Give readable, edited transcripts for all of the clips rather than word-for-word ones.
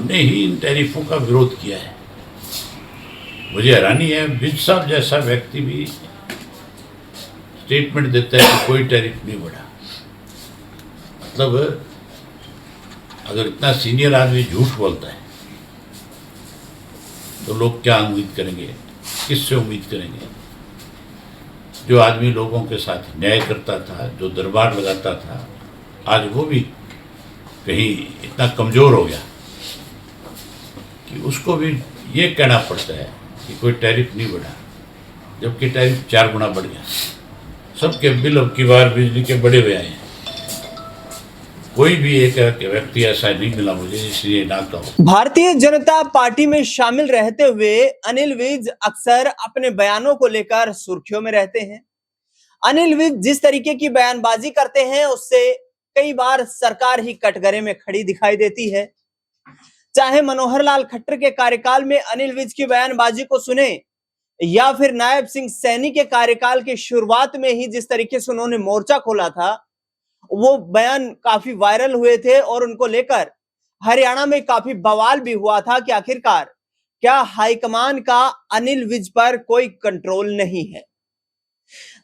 हमने ही इन टैरिफों का विरोध किया है। मुझे हैरानी है, विज साहब जैसा व्यक्ति भी स्टेटमेंट देता है कि कोई टैरिफ नहीं बढ़ा। मतलब अगर इतना सीनियर आदमी झूठ बोलता है तो लोग क्या उम्मीद करेंगे, किससे उम्मीद करेंगे? जो आदमी लोगों के साथ न्याय करता था, जो दरबार लगाता था, आज वो भी कहीं इतना कमज़ोर हो गया कि उसको भी ये कहना पड़ता है कि कोई टैरिफ नहीं बढ़ा, जबकि टैरिफ 4 गुना बढ़ गया। सबके बिल अब की बार बिजली के बड़े हुए आए हैं। कोई भी एक व्यक्ति ऐसा नहीं मिला मुझे इसलिए ना कहो। भारतीय जनता पार्टी में शामिल रहते हुए अनिल विज अक्सर अपने बयानों को लेकर सुर्खियों में रहते हैं। अनिल विज जिस तरीके की बयानबाजी करते हैं उससे कई बार सरकार ही कटघरे में खड़ी दिखाई देती है। चाहे मनोहर लाल खट्टर के कार्यकाल में अनिल विज की बयानबाजी को सुने या फिर नायब सिंह सैनी के कार्यकाल की शुरुआत में ही जिस तरीके से उन्होंने मोर्चा खोला था, वो बयान काफी वायरल हुए थे और उनको लेकर हरियाणा में काफी बवाल भी हुआ था कि आखिरकार क्या हाईकमान का अनिल विज पर कोई कंट्रोल नहीं है।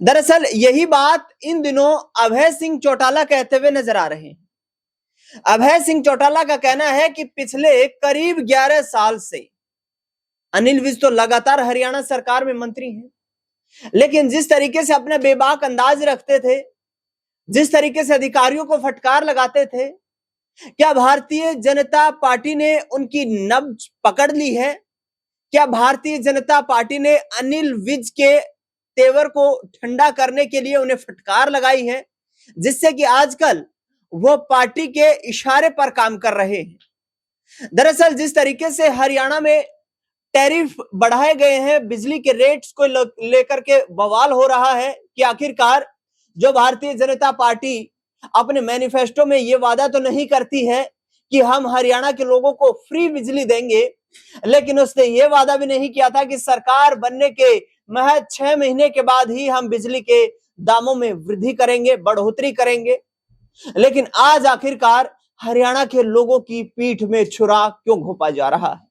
दरअसल यही बात इन दिनों अभय सिंह चौटाला कहते हुए नजर आ रहे हैं। अभय सिंह चौटाला का कहना है कि पिछले करीब 11 साल से अनिल विज तो लगातार हरियाणा सरकार में मंत्री हैं, लेकिन जिस तरीके से अपना बेबाक अंदाज रखते थे, जिस तरीके से अधिकारियों को फटकार लगाते थे, क्या भारतीय जनता पार्टी ने उनकी नब्ज पकड़ ली है? क्या भारतीय जनता पार्टी ने अनिल विज के तेवर को ठंडा करने के लिए उन्हें फटकार लगाई है, जिससे कि आजकल वो पार्टी के इशारे पर काम कर रहे हैं? दरअसल जिस तरीके से हरियाणा में टैरिफ बढ़ाए गए हैं, बिजली के रेट्स को लेकर के बवाल हो रहा है कि आखिरकार जो भारतीय जनता पार्टी अपने मैनिफेस्टो में ये वादा तो नहीं करती है कि हम हरियाणा के लोगों को फ्री बिजली देंगे, लेकिन उसने ये वादा भी नहीं किया था कि सरकार बनने के महज 6 महीने के बाद ही हम बिजली के दामों में वृद्धि करेंगे, बढ़ोतरी करेंगे। लेकिन आज आखिरकार हरियाणा के लोगों की पीठ में छुरा क्यों घोंपा जा रहा है?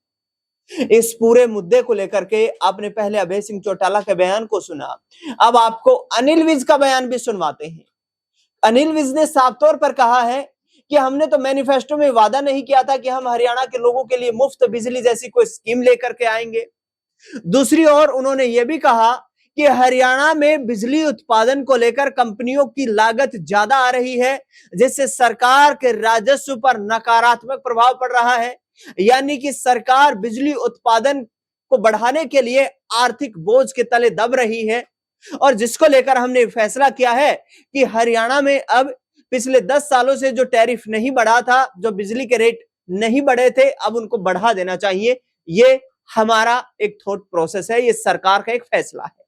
इस पूरे मुद्दे को लेकर के आपने पहले अभय सिंह चौटाला के बयान को सुना, अब आपको अनिल विज का बयान भी सुनवाते हैं। अनिल विज ने साफ तौर पर कहा है कि हमने तो मैनिफेस्टो में वादा नहीं किया था कि हम हरियाणा के लोगों के लिए मुफ्त बिजली जैसी कोई स्कीम लेकर के आएंगे। दूसरी ओर उन्होंने यह भी कहा कि हरियाणा में बिजली उत्पादन को लेकर कंपनियों की लागत ज्यादा आ रही है, जिससे सरकार के राजस्व पर नकारात्मक प्रभाव पड़ रहा है। यानी कि सरकार बिजली उत्पादन को बढ़ाने के लिए आर्थिक बोझ के तले दब रही है, और जिसको लेकर हमने फैसला किया है कि हरियाणा में अब पिछले 10 सालों से जो टैरिफ नहीं बढ़ा था, जो बिजली के रेट नहीं बढ़े थे, अब उनको बढ़ा देना चाहिए। ये हमारा एक थॉट प्रोसेस है, ये सरकार का एक फैसला है,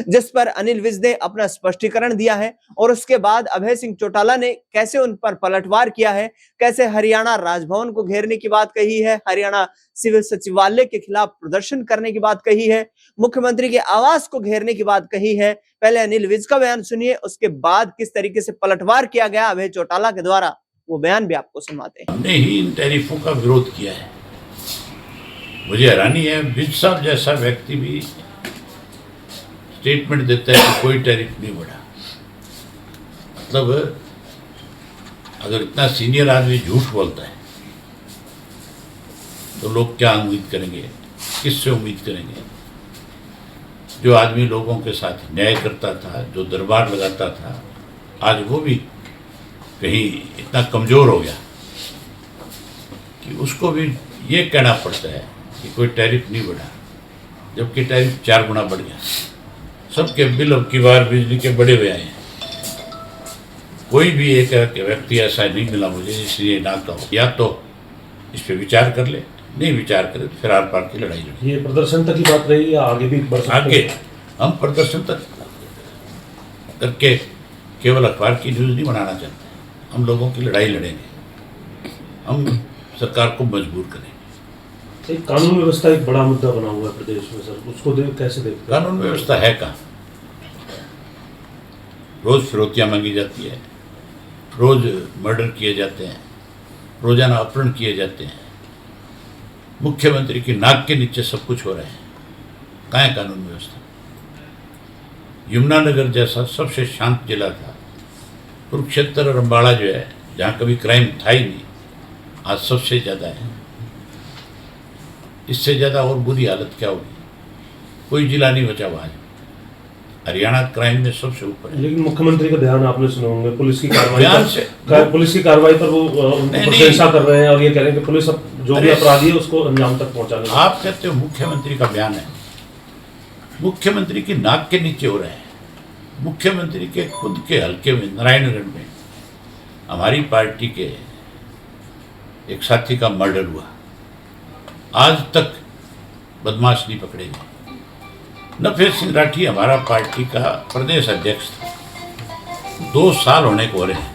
जिस पर अनिल विज ने अपना स्पष्टीकरण दिया है। और उसके बाद अभय सिंह चौटाला ने कैसे उन पर पलटवार किया है, कैसे हरियाणा राजभवन को घेरने की बात कही है, हरियाणा सिविल सचिवालय के खिलाफ प्रदर्शन करने की बात कही है, मुख्यमंत्री के आवास को घेरने की बात कही है। पहले अनिल विज का बयान सुनिए, उसके बाद किस तरीके से पलटवार किया गया अभय चौटाला के द्वारा, वो बयान भी आपको सुनवाते हैं। हमने ही इन टैरिफों का विरोध किया है। मुझे हैरानी है, विज साहब जैसा व्यक्ति भी स्टेटमेंट देता है कि कोई टैरिफ नहीं बढ़ा। मतलब अगर इतना सीनियर आदमी झूठ बोलता है तो लोग क्या उम्मीद करेंगे, किससे उम्मीद करेंगे? जो आदमी लोगों के साथ न्याय करता था, जो दरबार लगाता था, आज वो भी कहीं इतना कमज़ोर हो गया कि उसको भी ये कहना पड़ता है कि कोई टैरिफ नहीं बढ़ा, जबकि टैरिफ 4 गुना बढ़ गया। सबके बिल अब की बार बिजली के बड़े हुए आए हैं। कोई भी एक व्यक्ति ऐसा नहीं मिला मुझे इसलिए ना कहो। या तो इस पर विचार कर ले, नहीं विचार करे तो फिर आर पार की लड़ाई लड़े। ये प्रदर्शन तक की बात रही या आगे भी बढ़ सकते हैं? आगे हम प्रदर्शन तक करके केवल अखबार की न्यूज़ नहीं बनाना चाहते, हम लोगों की लड़ाई लड़ेंगे, हम सरकार को मजबूर करेंगे। एक कानून व्यवस्था एक बड़ा मुद्दा बना हुआ है प्रदेश में सर, उसको कैसे देखते हैं? कानून व्यवस्था है कहाँ? रोज फिरौतियाँ मांगी जाती है, रोज मर्डर किए जाते हैं, रोजाना अपहरण किए जाते हैं, मुख्यमंत्री की नाक के नीचे सब कुछ हो रहा है। कहाँ है कानून व्यवस्था? यमुनानगर जैसा सबसे शांत जिला था, कुरुक्षेत्र और अम्बाड़ा जो है जहाँ कभी क्राइम था ही नहीं, आज सबसे ज़्यादा है। इससे ज़्यादा और बुरी हालत क्या होगी? कोई जिला नहीं बचा हुआ आज। हरियाणा क्राइम में सबसे ऊपर है। लेकिन मुख्यमंत्री का ध्यान आपने सुने होंगे पुलिस की पुलिस की कार्रवाई पर वो उनको प्रशंसा कर रहे हैं और ये कह रहे हैं कि पुलिस अब जो भी अपराधी है उसको अंजाम तक पहुंचाने। आप कहते हो मुख्यमंत्री का बयान है, मुख्यमंत्री की नाक के नीचे हो रहा है। मुख्यमंत्री के खुद के हलके में नारायणगढ़ में हमारी पार्टी के एक साथी का मर्डर हुआ, आज तक बदमाश नहीं पकड़े गए। नफे सिंह राठी हमारा पार्टी का प्रदेश अध्यक्ष था, 2 साल होने को हो रहे हैं,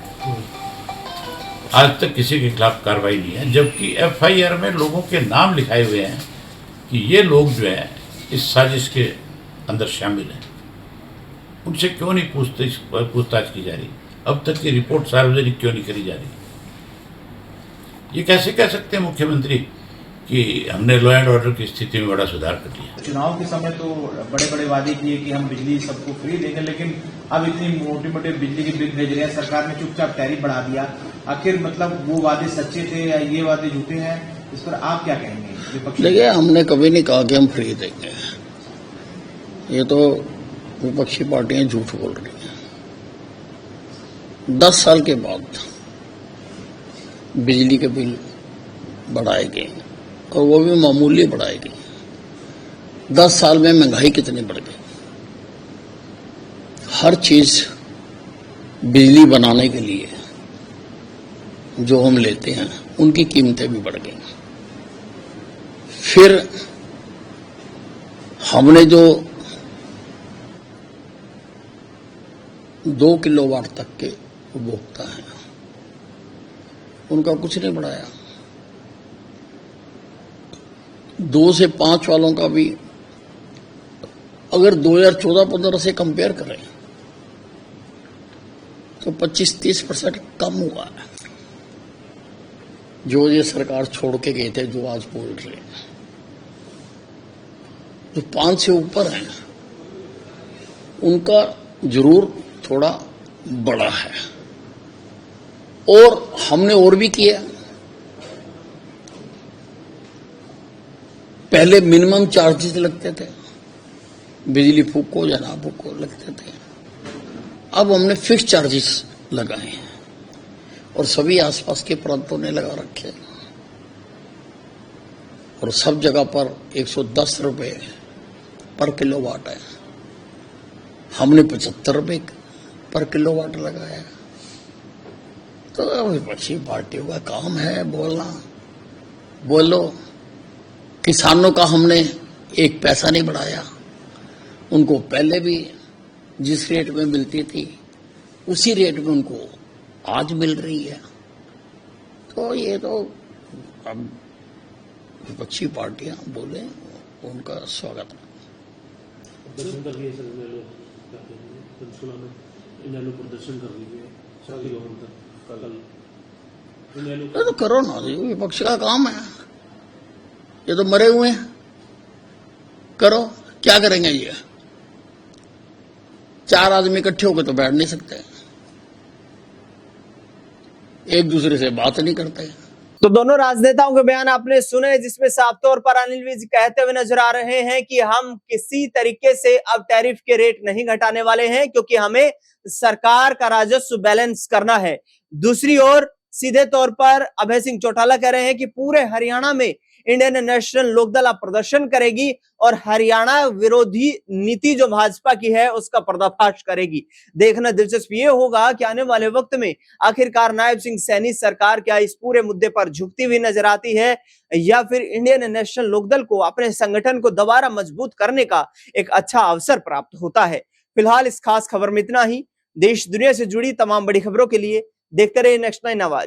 आज तक किसी के खिलाफ कार्रवाई नहीं है, जबकि FIR में लोगों के नाम लिखाए हुए हैं कि ये लोग जो हैं इस साजिश के अंदर शामिल हैं। उनसे क्यों नहीं पूछताछ की जा रही? अब तक की रिपोर्ट सार्वजनिक क्यों नहीं करी जा रही? ये कैसे कह सकते हैं मुख्यमंत्री कि हमने लॉ एंड ऑर्डर की स्थिति में बड़ा सुधार कर लिया? चुनाव के समय तो बड़े बड़े वादे किए कि हम बिजली सबको फ्री देंगे, लेकिन अब इतनी मोटे मोटे बिजली के बिल भेज रहे हैं, सरकार ने चुपचाप टैरिफ बढ़ा दिया। आखिर मतलब वो वादे सच्चे थे या ये वादे झूठे हैं? इस पर आप क्या कहेंगे? देखिए, हमने कभी नहीं कहा कि हम फ्री देंगे। ये तो विपक्षी पार्टियां झूठ बोल रही हैं। 10 साल के बाद बिजली के बिल बढ़ाए गए और वो भी मामूली बढ़ाए गए। 10 साल में महंगाई कितनी बढ़ गई? हर चीज बिजली बनाने के लिए जो हम लेते हैं उनकी कीमतें भी बढ़ गई। फिर हमने जो 2 किलोवाट तक के उपभोक्ता हैं उनका कुछ नहीं बढ़ाया। 2 से 5 वालों का भी अगर 2014-15 से कंपेयर करें तो 25-30% कम हुआ है। जो ये सरकार छोड़ के गए थे, जो आज बोल रहे हैं, जो 5 से ऊपर हैं उनका जरूर थोड़ा बड़ा है। और हमने और भी किया। पहले मिनिमम चार्जेस लगते थे, बिजली फूको या ना फूको लगते थे। अब हमने फिक्स चार्जेस लगाए हैं और सभी आसपास के प्रांतों ने लगा रखे हैं और सब जगह पर 110 रुपये पर किलोवाट है। हमने 75 रुपये पर किलोवाट लगाया। तो विपक्षी पार्टियों का काम है बोलना। बोलो, किसानों का हमने 1 पैसा नहीं बढ़ाया। उनको पहले भी जिस रेट में मिलती थी उसी रेट में उनको आज मिल रही है। तो ये तो अब विपक्षी पार्टियां बोले, उनका स्वागत है। प्रदर्शन कर लीजिए तो करो ना, विपक्ष का काम है। ये तो मरे हुए हैं, करो। क्या करेंगे ये? 4 आदमी इकट्ठे होकर तो बैठ नहीं सकते, एक दूसरे से बात नहीं करते। तो दोनों राजनेताओं के बयान आपने सुने, जिसमें साफ तौर पर अनिल विज कहते हुए नजर आ रहे हैं कि हम किसी तरीके से अब टैरिफ के रेट नहीं घटाने वाले हैं, क्योंकि हमें सरकार का राजस्व बैलेंस करना है। दूसरी ओर सीधे तौर पर अभय सिंह चौटाला कह रहे हैं कि पूरे हरियाणा में इंडियन नेशनल लोकदल अब प्रदर्शन करेगी और हरियाणा विरोधी नीति जो भाजपा की है उसका पर्दाफाश करेगी। देखना दिलचस्प ये होगा कि आने वाले वक्त में आखिरकार नायब सिंह सैनी सरकार क्या इस पूरे मुद्दे पर झुकती हुई नजर आती है, या फिर इंडियन नेशनल लोकदल को अपने संगठन को दोबारा मजबूत करने का एक अच्छा अवसर प्राप्त होता है। फिलहाल इस खास खबर में इतना ही। देश दुनिया से जुड़ी तमाम बड़ी खबरों के लिए देखते रहिए नेक्स्ट 9 आवाज।